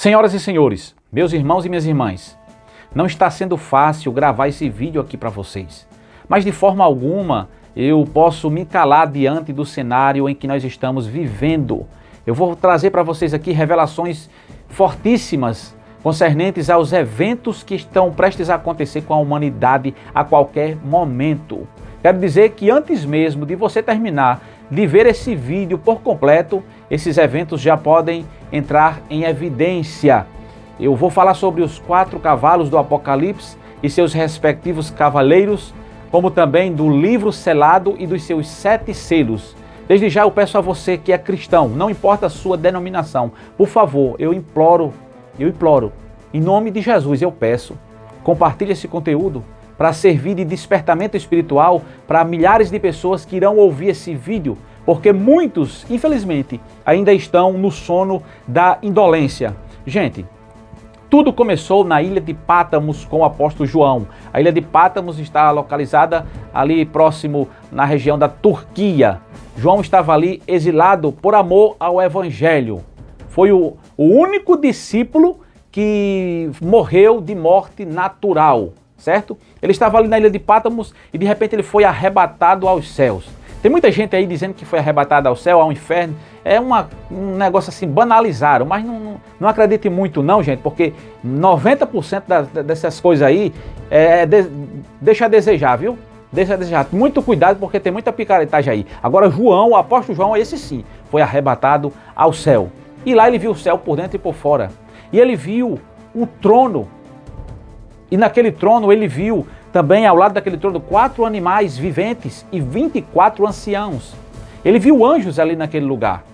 Senhoras e senhores, meus irmãos e minhas irmãs, não está sendo fácil gravar esse vídeo aqui para vocês, mas de forma alguma eu posso me calar diante do cenário em que nós estamos vivendo. Eu vou trazer para vocês aqui revelações fortíssimas concernentes aos eventos que estão prestes a acontecer com a humanidade a qualquer momento. Quero dizer que antes mesmo de você terminar de ver esse vídeo por completo, esses eventos já podem entrar em evidência. Eu vou falar sobre os 4 cavalos do Apocalipse e seus respectivos cavaleiros, como também do livro selado e dos seus 7 selos. Desde já eu peço a você que é cristão, não importa a sua denominação, por favor, eu imploro, em nome de Jesus eu peço, compartilhe esse conteúdo para servir de despertamento espiritual para milhares de pessoas que irão ouvir esse vídeo, porque muitos, infelizmente, ainda estão no sono da indolência. Gente, tudo começou na ilha de Pátamos com o apóstolo João. A ilha de Pátamos está localizada ali próximo na região da Turquia. João estava ali exilado por amor ao evangelho. Foi o único discípulo que morreu de morte natural, certo? Ele estava ali na ilha de Pátamos e de repente ele foi arrebatado aos céus. Tem muita gente aí dizendo que foi arrebatado ao céu, ao inferno. É um negócio assim, banalizaram, mas não acredite muito não, gente, porque 90% dessas coisas aí deixa a desejar, viu? Deixa a desejar. Muito cuidado porque tem muita picaretagem aí. Agora João, o apóstolo João, esse sim, foi arrebatado ao céu. E lá ele viu o céu por dentro e por fora. E ele viu um trono. E naquele trono ele viu também ao lado daquele trono 4 animais viventes e 24 anciãos. Ele viu anjos ali naquele lugar.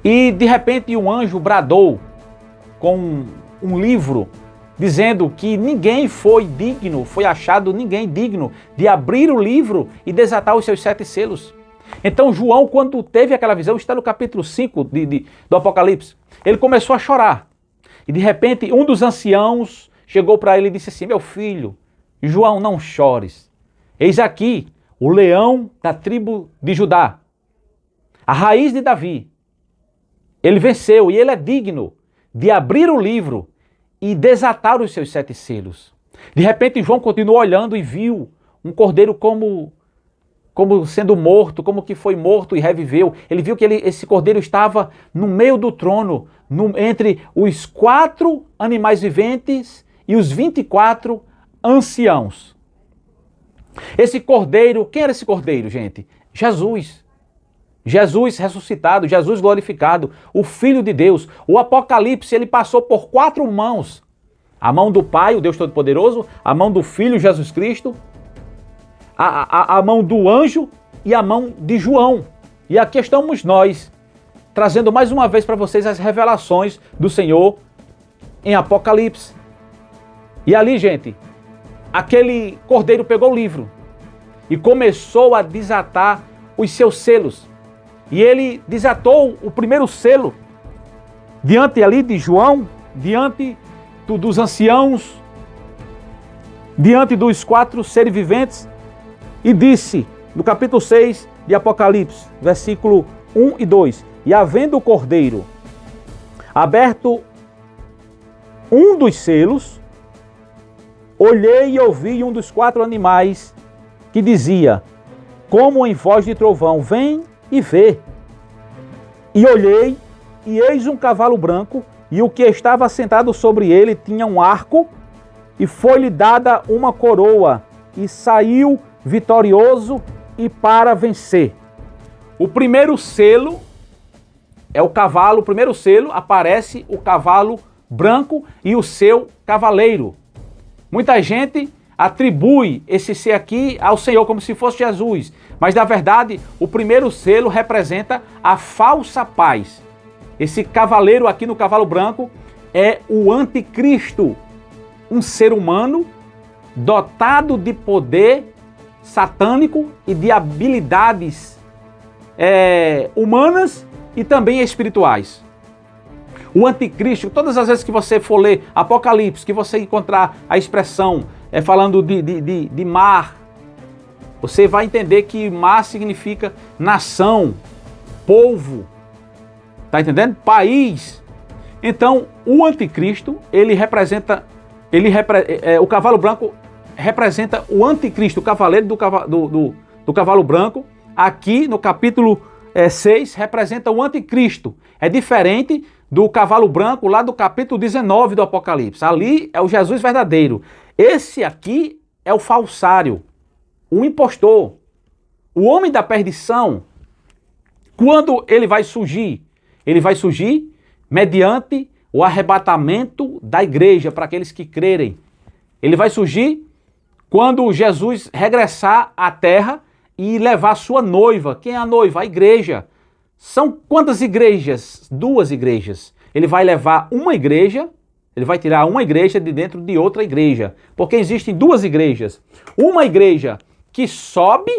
E de repente um anjo bradou com um livro dizendo que ninguém foi achado ninguém digno de abrir o livro e desatar os seus 7 selos. Então João, quando teve aquela visão, está no capítulo 5 do Apocalipse, ele começou a chorar. E de repente um dos anciãos chegou para ele e disse assim: meu filho, João, não chores. Eis aqui o leão da tribo de Judá, a raiz de Davi. Ele venceu e ele é digno de abrir o livro e desatar os seus 7 selos. De repente João continuou olhando e viu um cordeiro como sendo morto, como que foi morto e reviveu. Ele viu que esse cordeiro estava no meio do trono, entre os 4 animais viventes e os 24 anciãos. Esse cordeiro, quem era esse cordeiro, gente? Jesus. Jesus ressuscitado, Jesus glorificado, o Filho de Deus. O Apocalipse, ele passou por 4 mãos. A mão do Pai, o Deus Todo-Poderoso, a mão do Filho, Jesus Cristo, a mão do anjo e a mão de João. E aqui estamos nós, trazendo mais uma vez para vocês as revelações do Senhor em Apocalipse. E ali, gente, aquele cordeiro pegou o livro e começou a desatar os seus selos. E ele desatou o primeiro selo diante ali de João, diante dos anciãos, diante dos 4 seres viventes, e disse, no capítulo 6 de Apocalipse, versículo 1 e 2, e havendo o cordeiro aberto um dos selos, olhei e ouvi um dos 4 animais que dizia, como em voz de trovão, vem e vê. E olhei, e eis um cavalo branco, e o que estava sentado sobre ele tinha um arco, e foi-lhe dada uma coroa, e saiu vitorioso e para vencer. O primeiro selo é o cavalo, o primeiro selo aparece o cavalo branco e o seu cavaleiro. Muita gente atribui esse ser aqui ao Senhor como se fosse Jesus, mas na verdade o primeiro selo representa a falsa paz. Esse cavaleiro aqui no cavalo branco é o anticristo, um ser humano dotado de poder satânico e de habilidades humanas e também espirituais. O anticristo, todas as vezes que você for ler Apocalipse, que você encontrar a expressão falando de mar, você vai entender que mar significa nação, povo, tá entendendo? País. Então, o anticristo, o cavalo branco representa o anticristo, o cavaleiro do cavalo branco. Aqui no capítulo 6 representa o anticristo. É diferente do cavalo branco lá do capítulo 19 do Apocalipse. Ali é o Jesus verdadeiro. Esse aqui é o falsário, o impostor, o homem da perdição. Quando ele vai surgir? Ele vai surgir mediante o arrebatamento da igreja para aqueles que crerem. Ele vai surgir quando Jesus regressar à terra e levar sua noiva. Quem é a noiva? A igreja. São quantas igrejas? 2 igrejas. Ele vai levar uma igreja, ele vai tirar uma igreja de dentro de outra igreja. Porque existem 2 igrejas. Uma igreja que sobe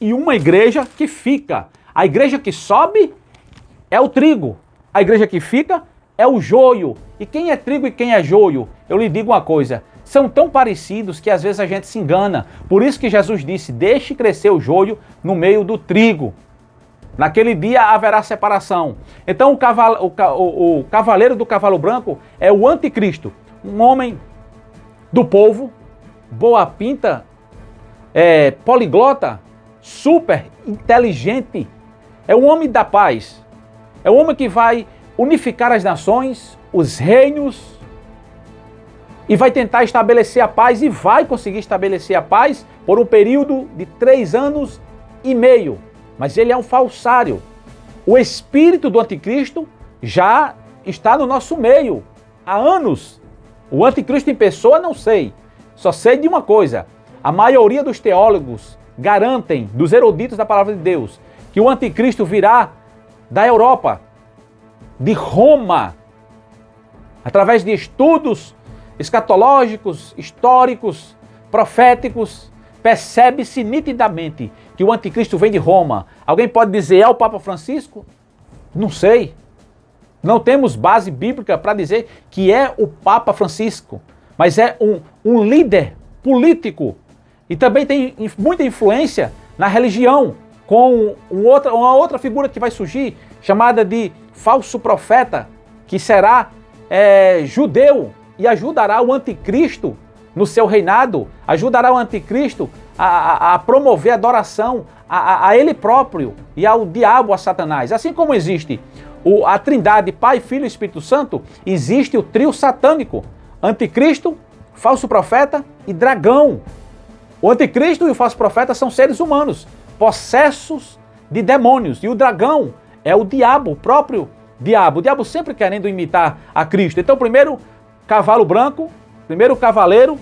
e uma igreja que fica. A igreja que sobe é o trigo. A igreja que fica é o joio. E quem é trigo e quem é joio? Eu lhe digo uma coisa. São tão parecidos que às vezes a gente se engana. Por isso que Jesus disse, deixe crescer o joio no meio do trigo. Naquele dia haverá separação. Então o cavaleiro do cavalo branco é o anticristo. Um homem do povo, boa pinta, poliglota, super inteligente. É um homem da paz. É um homem que vai unificar as nações, os reinos, e vai tentar estabelecer a paz, e vai conseguir estabelecer a paz por um período de 3 anos e meio. Mas ele é um falsário. O espírito do anticristo já está no nosso meio há anos. O anticristo em pessoa não sei. Só sei de uma coisa. A maioria dos teólogos garantem, dos eruditos da palavra de Deus, que o anticristo virá da Europa, de Roma, através de estudos escatológicos, históricos, proféticos. Percebe-se nitidamente que o anticristo vem de Roma. Alguém pode dizer, é o Papa Francisco? Não sei. Não temos base bíblica para dizer que é o Papa Francisco, mas é um líder político. E também tem muita influência na religião, com uma outra figura que vai surgir, chamada de falso profeta, que será judeu e ajudará o anticristo no seu reinado, ajudará o anticristo a promover a adoração a ele próprio e ao diabo, a Satanás. Assim como existe a Trindade, Pai, Filho e Espírito Santo, existe o trio satânico, anticristo, falso profeta e dragão. O anticristo e o falso profeta são seres humanos, possessos de demônios, e o dragão é o diabo, o próprio diabo. O diabo sempre querendo imitar a Cristo. Então, primeiro cavalo branco, primeiro cavaleiro,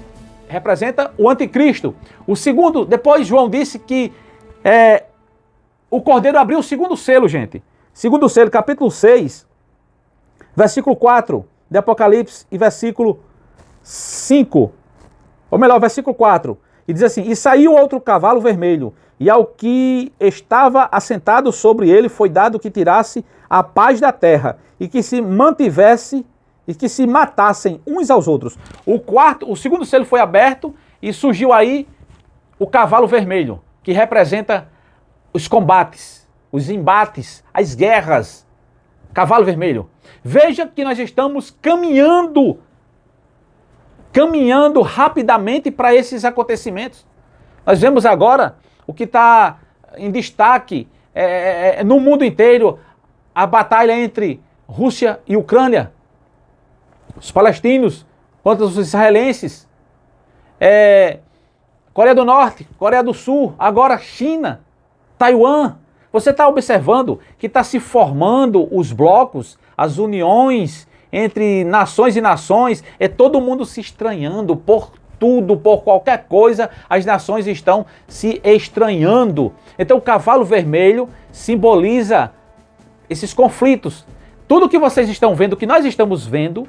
representa o anticristo. O segundo, depois João disse que o cordeiro abriu o segundo selo, gente. Segundo selo, capítulo 6, versículo 4 de Apocalipse e versículo 5, ou melhor, versículo 4. E diz assim, e saiu outro cavalo vermelho, e ao que estava assentado sobre ele foi dado que tirasse a paz da terra, e que se mantivesse, e que se matassem uns aos outros. O segundo selo foi aberto, e surgiu aí o cavalo vermelho, que representa os combates, os embates, as guerras. Cavalo vermelho. Veja que nós estamos caminhando rapidamente para esses acontecimentos. Nós vemos agora o que está em destaque no mundo inteiro, a batalha entre Rússia e Ucrânia, os palestinos contra os israelenses, Coreia do Norte, Coreia do Sul, agora China, Taiwan. Você está observando que está se formando os blocos, as uniões entre nações e nações, todo mundo se estranhando por tudo, por qualquer coisa, as nações estão se estranhando. Então o cavalo vermelho simboliza esses conflitos. Tudo que vocês estão vendo, que nós estamos vendo,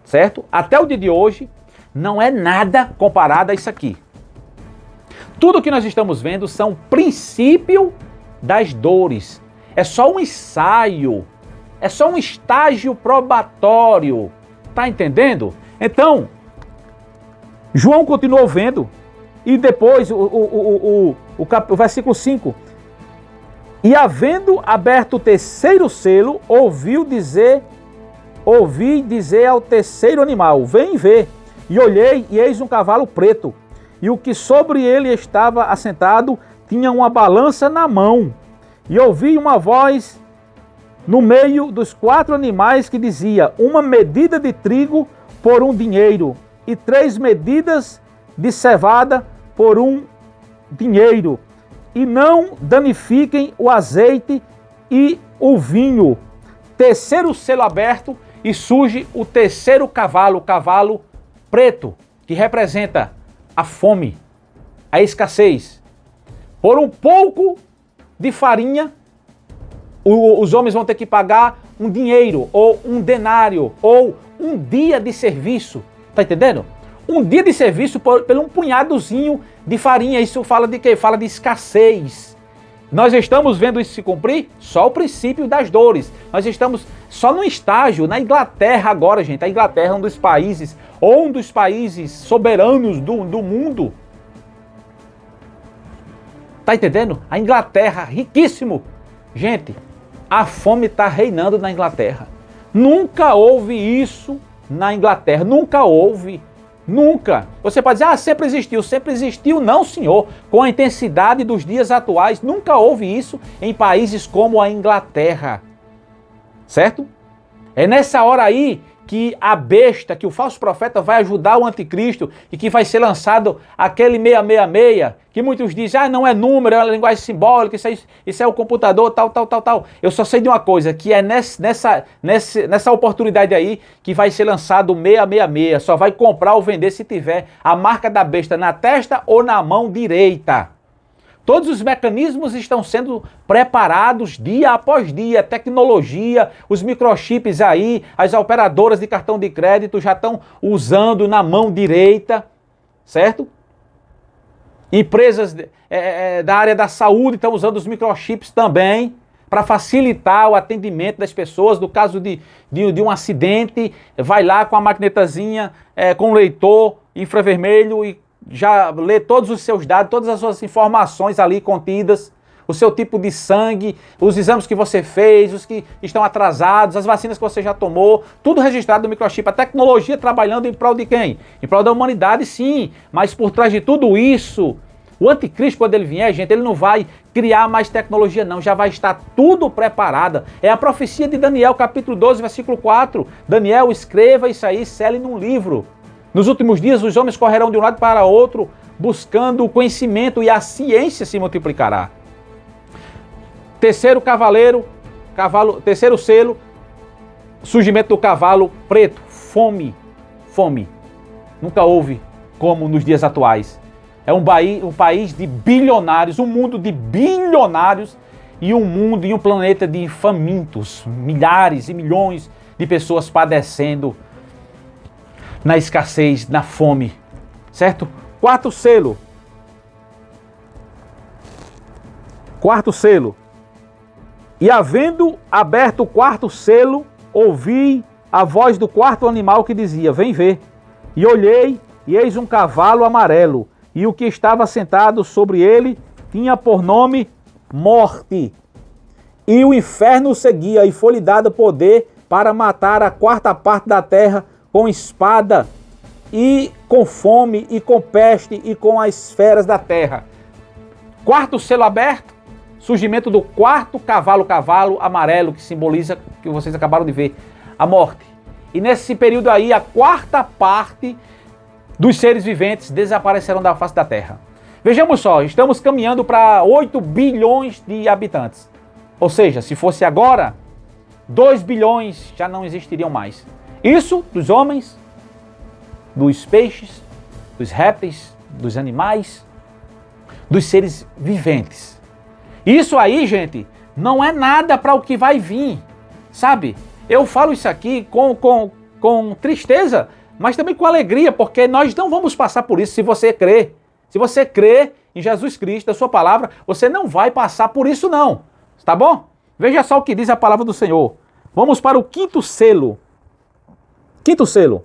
certo? Até o dia de hoje, não é nada comparado a isso aqui. Tudo que nós estamos vendo são princípio das dores. É só um ensaio. É só um estágio probatório. Tá entendendo? Então, João continuou vendo. E depois, o versículo 5. E havendo aberto o terceiro selo, ouviu dizer ouvi dizer ao terceiro animal, vem ver. E olhei, e eis um cavalo preto. E o que sobre ele estava assentado tinha uma balança na mão. E ouvi uma voz no meio dos 4 animais que dizia, uma medida de trigo por um dinheiro, e 3 medidas de cevada por um dinheiro. E não danifiquem o azeite e o vinho. Terceiro selo aberto e surge o terceiro cavalo, o cavalo preto, que representa a fome, a escassez. Por um pouco de farinha, os homens vão ter que pagar um dinheiro, ou um denário, ou um dia de serviço. Tá entendendo? Um dia de serviço por um punhadozinho de farinha. Isso fala de quê? Fala de escassez. Nós estamos vendo isso se cumprir? Só o princípio das dores. Nós estamos só no estágio, na Inglaterra agora, gente. A Inglaterra é um dos países, ou um dos países soberanos do mundo. Tá entendendo? A Inglaterra, riquíssimo. Gente, a fome está reinando na Inglaterra. Nunca houve isso na Inglaterra. Nunca houve. Nunca. Você pode dizer, sempre existiu. Sempre existiu. Não, senhor. Com a intensidade dos dias atuais, nunca houve isso em países como a Inglaterra. Certo? É nessa hora aí que a besta, que o falso profeta vai ajudar o anticristo e que vai ser lançado aquele 666, que muitos dizem, não é número, é uma linguagem simbólica, isso é o computador, tal. Eu só sei de uma coisa, que é nessa oportunidade aí que vai ser lançado o 666, só vai comprar ou vender se tiver a marca da besta na testa ou na mão direita. Todos os mecanismos estão sendo preparados dia após dia, tecnologia, os microchips aí, as operadoras de cartão de crédito já estão usando na mão direita, certo? Empresas da área da saúde estão usando os microchips também para facilitar o atendimento das pessoas. No caso de um acidente, vai lá com a maquinetazinha, com o leitor infravermelho e já lê todos os seus dados, todas as suas informações ali contidas, o seu tipo de sangue, os exames que você fez, os que estão atrasados, as vacinas que você já tomou, tudo registrado no microchip. A tecnologia trabalhando em prol de quem? Em prol da humanidade, sim, mas por trás de tudo isso, o anticristo, quando ele vier, gente, ele não vai criar mais tecnologia não, já vai estar tudo preparado. É a profecia de Daniel, capítulo 12, versículo 4. Daniel, escreva isso aí, cele num livro. Nos últimos dias, os homens correrão de um lado para outro, buscando o conhecimento, e a ciência se multiplicará. Terceiro terceiro selo, surgimento do cavalo preto, fome. Nunca houve como nos dias atuais. É um país de bilionários, um mundo de bilionários e um planeta de famintos, milhares e milhões de pessoas padecendo na escassez, na fome, certo? Quarto selo. E havendo aberto o quarto selo, ouvi a voz do quarto animal que dizia, vem ver. E olhei, e eis um cavalo amarelo, e o que estava sentado sobre ele tinha por nome Morte. E o inferno o seguia, e foi-lhe dado poder para matar a quarta parte da terra, com espada, e com fome, e com peste, e com as feras da terra. Quarto selo aberto, surgimento do quarto cavalo amarelo, que simboliza, que vocês acabaram de ver, a morte. E nesse período aí, a quarta parte dos seres viventes desaparecerão da face da terra. Vejamos só, estamos caminhando para 8 bilhões de habitantes. Ou seja, se fosse agora, 2 bilhões já não existiriam mais. Isso dos homens, dos peixes, dos répteis, dos animais, dos seres viventes. Isso aí, gente, não é nada para o que vai vir, sabe? Eu falo isso aqui com tristeza, mas também com alegria, porque nós não vamos passar por isso se você crer. Se você crer em Jesus Cristo, a sua palavra, você não vai passar por isso não, tá bom? Veja só o que diz a palavra do Senhor. Vamos para o quinto selo. Quinto selo.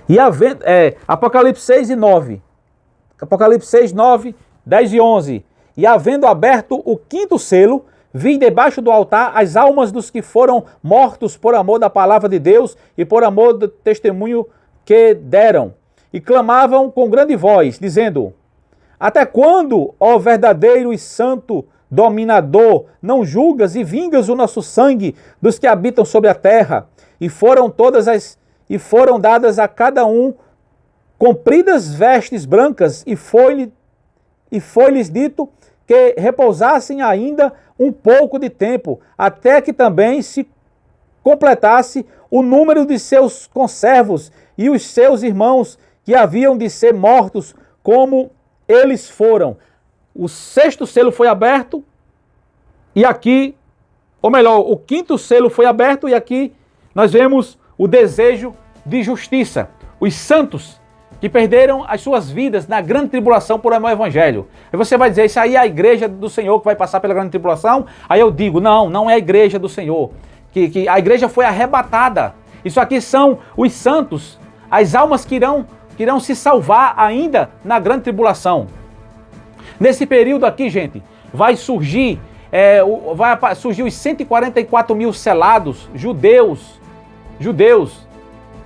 E Apocalipse 6 e 9. Apocalipse 6, 9, 10 e 11. E havendo aberto o quinto selo, vi debaixo do altar as almas dos que foram mortos por amor da palavra de Deus e por amor do testemunho que deram. E clamavam com grande voz, dizendo: até quando, ó verdadeiro e santo dominador, não julgas e vingas o nosso sangue dos que habitam sobre a terra? E foram dadas a cada um compridas vestes brancas, e foi-lhes dito que repousassem ainda um pouco de tempo, até que também se completasse o número de seus conservos e os seus irmãos que haviam de ser mortos como eles foram. O sexto selo foi aberto, e aqui, ou melhor, o quinto selo foi aberto, e aqui nós vemos o desejo de justiça. Os santos que perderam as suas vidas na grande tribulação por amor ao evangelho. Aí você vai dizer, isso aí é a igreja do Senhor que vai passar pela grande tribulação? Aí eu digo, não é a igreja do Senhor. Que a igreja foi arrebatada. Isso aqui são os santos, as almas que irão se salvar ainda na grande tribulação. Nesse período aqui, gente, vai surgir os 144 mil selados, judeus,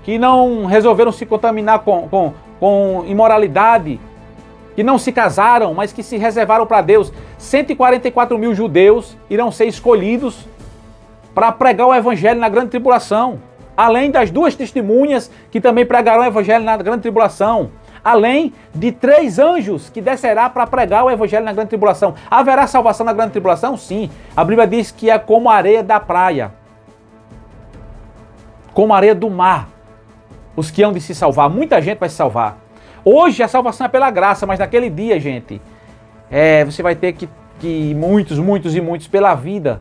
que não resolveram se contaminar com imoralidade, que não se casaram, mas que se reservaram para Deus. 144 mil judeus irão ser escolhidos para pregar o evangelho na grande tribulação. Além das 2 testemunhas que também pregarão o evangelho na grande tribulação. Além de 3 anjos que descerá para pregar o evangelho na grande tribulação. Haverá salvação na grande tribulação? Sim. A Bíblia diz que é como a areia da praia, como a areia do mar, os que hão de se salvar. Muita gente vai se salvar. Hoje a salvação é pela graça, mas naquele dia, gente, você vai ter que muitos pela vida.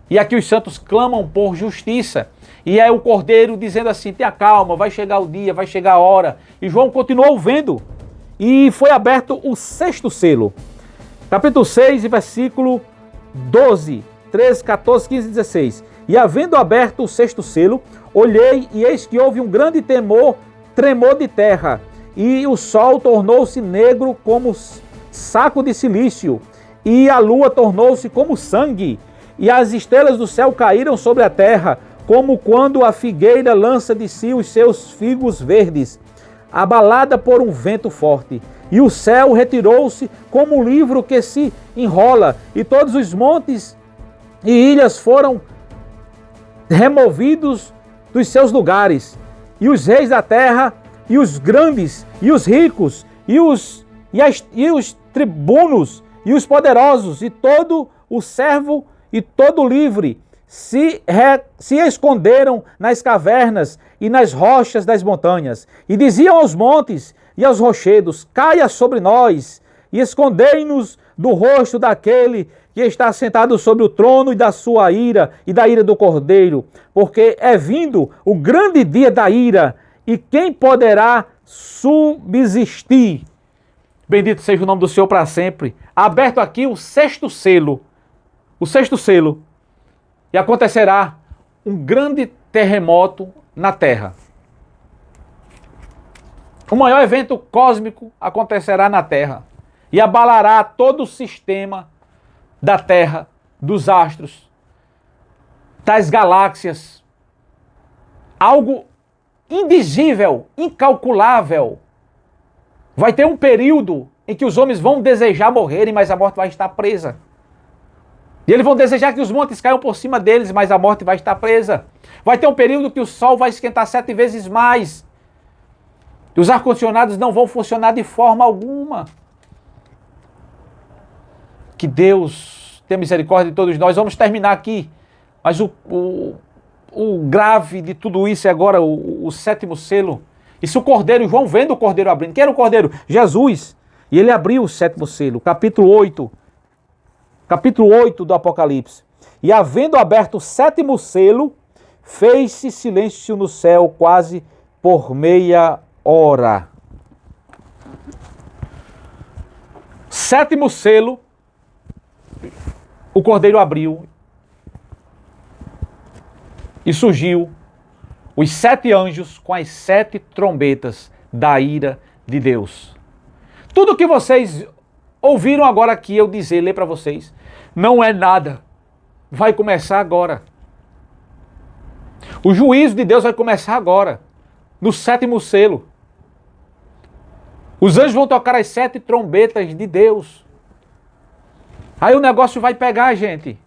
E aqui os santos clamam por justiça. E é o Cordeiro dizendo assim, tenha calma, vai chegar o dia, vai chegar a hora. E João continuou vendo. E foi aberto o sexto selo. Capítulo 6, versículo 12, 13, 14, 15 e 16. E havendo aberto o sexto selo, olhei e eis que houve um grande tremor de terra. E o sol tornou-se negro como saco de silício. E a lua tornou-se como sangue. E as estrelas do céu caíram sobre a terra, como quando a figueira lança de si os seus figos verdes, abalada por um vento forte. E o céu retirou-se como um livro que se enrola, e todos os montes e ilhas foram removidos dos seus lugares. E os reis da terra, e os grandes, e os ricos, e os tribunos, e os poderosos, e todo o servo, e todo livre, se esconderam nas cavernas e nas rochas das montanhas, e diziam aos montes e aos rochedos, caia sobre nós, e escondei-nos do rosto daquele que está sentado sobre o trono e da sua ira, e da ira do Cordeiro, porque é vindo o grande dia da ira, e quem poderá subsistir? Bendito seja o nome do Senhor para sempre. Aberto aqui o sexto selo, e acontecerá um grande terremoto na Terra. O maior evento cósmico acontecerá na Terra e abalará todo o sistema da Terra, dos astros, das galáxias. Algo indizível, incalculável. Vai ter um período em que os homens vão desejar morrerem, mas a morte vai estar presa. E eles vão desejar que os montes caiam por cima deles, mas a morte vai estar presa. Vai ter um período que o sol vai esquentar 7 vezes mais. E os ar-condicionados não vão funcionar de forma alguma. Que Deus tenha misericórdia de todos nós. Vamos terminar aqui. Mas o grave de tudo isso é agora o sétimo selo. E se o Cordeiro, João vendo o Cordeiro abrindo. Quem era o Cordeiro? Jesus. E ele abriu o sétimo selo. Capítulo 8 do Apocalipse. E havendo aberto o sétimo selo, fez-se silêncio no céu quase por meia hora. Sétimo selo, o Cordeiro abriu e surgiu os 7 anjos com as 7 trombetas da ira de Deus. Tudo que vocês ouviram agora aqui eu ler para vocês, não é nada vai começar agora. O juízo de Deus vai começar agora, no 7º selo. Os anjos vão tocar as 7 trombetas de Deus. Aí o negócio vai pegar, gente.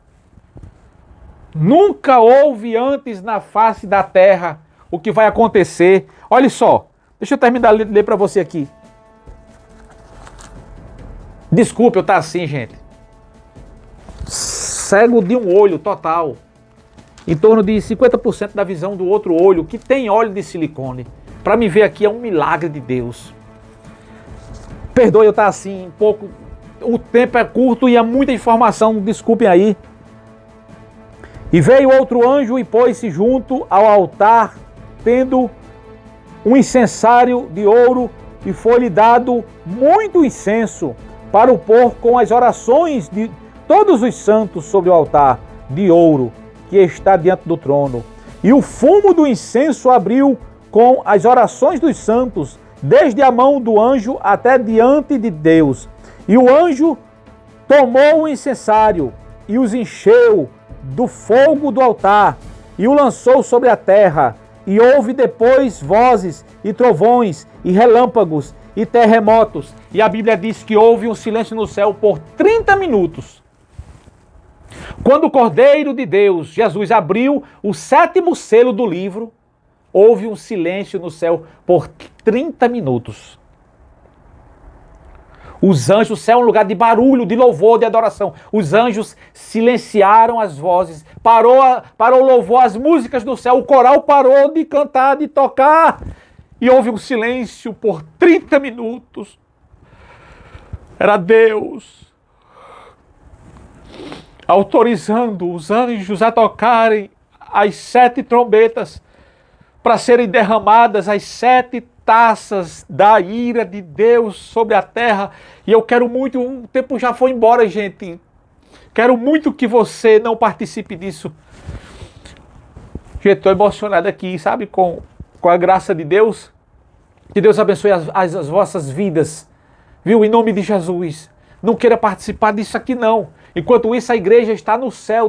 Nunca houve antes na face da terra o que vai acontecer. Olha só, deixa eu terminar de ler para você aqui. Desculpe eu estar assim, gente. Cego de um olho total. Em torno de 50% da visão do outro olho, que tem óleo de silicone. Para me ver aqui é um milagre de Deus. Perdoe eu estar assim, um pouco. O tempo é curto e é muita informação, desculpem aí. E veio outro anjo e pôs-se junto ao altar, tendo um incensário de ouro, e foi-lhe dado muito incenso para o pôr com as orações de todos os santos sobre o altar de ouro que está diante do trono. E o fumo do incenso abriu com as orações dos santos, desde a mão do anjo até diante de Deus. E o anjo tomou o incensário e os encheu do fogo do altar e o lançou sobre a terra. E houve depois vozes e trovões e relâmpagos e terremotos. E a Bíblia diz que houve um silêncio no céu por 30 minutos. Quando o Cordeiro de Deus, Jesus, abriu o 7º selo do livro, houve um silêncio no céu por 30 minutos. Os anjos, o céu é um lugar de barulho, de louvor, de adoração. Os anjos silenciaram as vozes, parou o louvor, as músicas do céu, o coral parou de cantar, de tocar. E houve um silêncio por 30 minutos. Era Deus autorizando os anjos a tocarem as 7 trombetas para serem derramadas as 7 taças da ira de Deus sobre a terra. E eu quero muito, o tempo já foi embora, gente. Quero muito que você não participe disso. Gente, estou emocionado aqui, sabe, com a graça de Deus. Que Deus abençoe as vossas vidas, viu, em nome de Jesus. Não queira participar disso aqui não. Enquanto isso, a igreja está no céu.